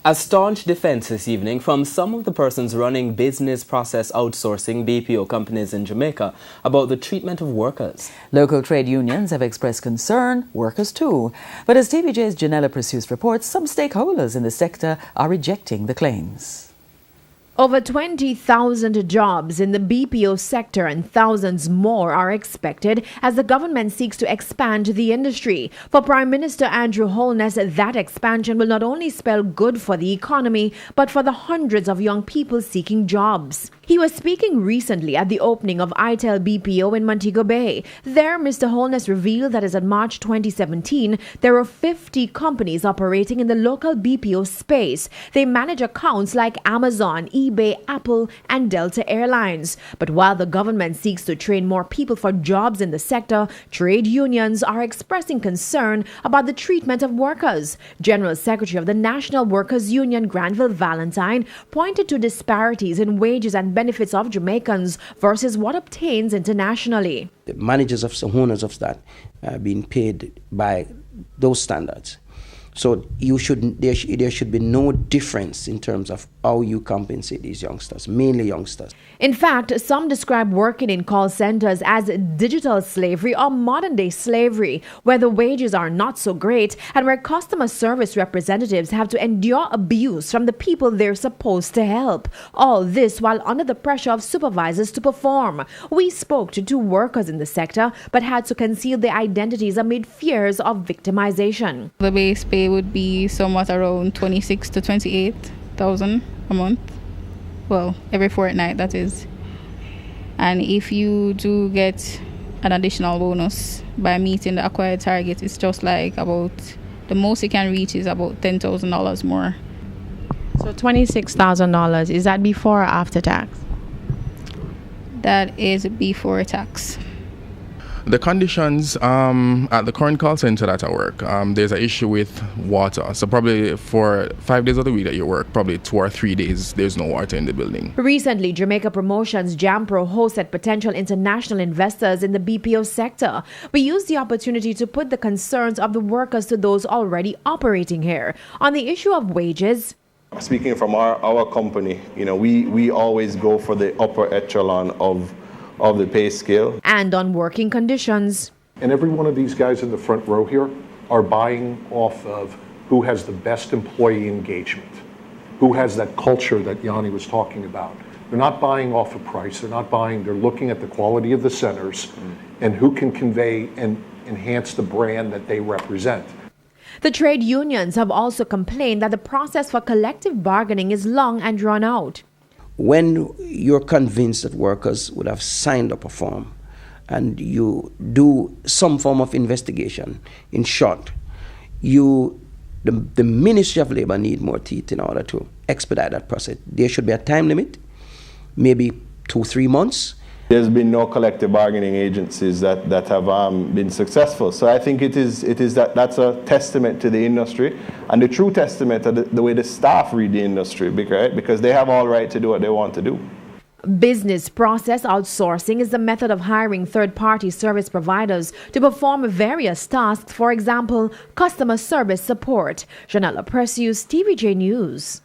A staunch defense this evening from some of the persons running business process outsourcing BPO companies in Jamaica about the treatment of workers. Local trade unions have expressed concern, workers too. But as TVJ's JANELLA PRECIUS reports, some stakeholders in the sector are rejecting the claims. Over 20,000 jobs in the BPO sector and thousands more are expected as the government seeks to expand the industry. For Prime Minister Andrew Holness, that expansion will not only spell good for the economy, but for the hundreds of young people seeking jobs. He was speaking recently at the opening of ITEL BPO in Montego Bay. There, Mr. Holness revealed that as of March 2017, there were 50 companies operating in the local BPO space. They manage accounts like Amazon, eBay, Apple, and Delta Airlines. But while the government seeks to train more people for jobs in the sector, trade unions are expressing concern about the treatment of workers. General Secretary of the National Workers Union, GRANVILLE Valentine, pointed to disparities in wages and benefits of Jamaicans versus what obtains internationally. The managers of some owners of that are being paid by those standards. So there should be no difference in terms of how you compensate these youngsters, mainly youngsters. In fact, some describe working in call centers as digital slavery or modern-day slavery, where the wages are not so great and where customer service representatives have to endure abuse from the people they're supposed to help. All this while under the pressure of supervisors to perform. We spoke to two workers in the sector, but had to conceal their identities amid fears of victimization. The base pay would be somewhat around 26 to 28,000 a month. Well, every fortnight, that is. And if you do get an additional bonus by meeting the acquired target, it's just like about the most you can reach is about $10,000 more. So $26,000, is that before or after tax? That is before tax. The conditions at the current call center that I work, there's an issue with water. So probably for 5 days of the week that you work, probably 2 or 3 days, there's no water in the building. Recently, Jamaica Promotions JAMPRO hosted potential international investors in the BPO sector. We used the opportunity to put the concerns of the workers to those already operating here. On the issue of wages, speaking from our company, we always go for the upper echelon of the pay scale. And on working conditions. And every one of these guys in the front row here are buying off of who has the best employee engagement, who has that culture that Yoni was talking about. They're not buying off of price, they're looking at the quality of the centers and who can convey and enhance the brand that they represent. The trade unions have also complained that the process for collective bargaining is long and drawn out. When you're convinced that workers would have signed up a form and you do some form of investigation, in short, the Ministry of Labour need more teeth in order to expedite that process. There should be a time limit, maybe 2-3 months. There's been no collective bargaining agencies that have been successful. So I think that's a testament to the industry and the true testament to the way the staff read the industry, because they have all right to do what they want to do. Business process outsourcing is the method of hiring third-party service providers to perform various tasks, for example, customer service support. JANELLA PRECIUS, TVJ News.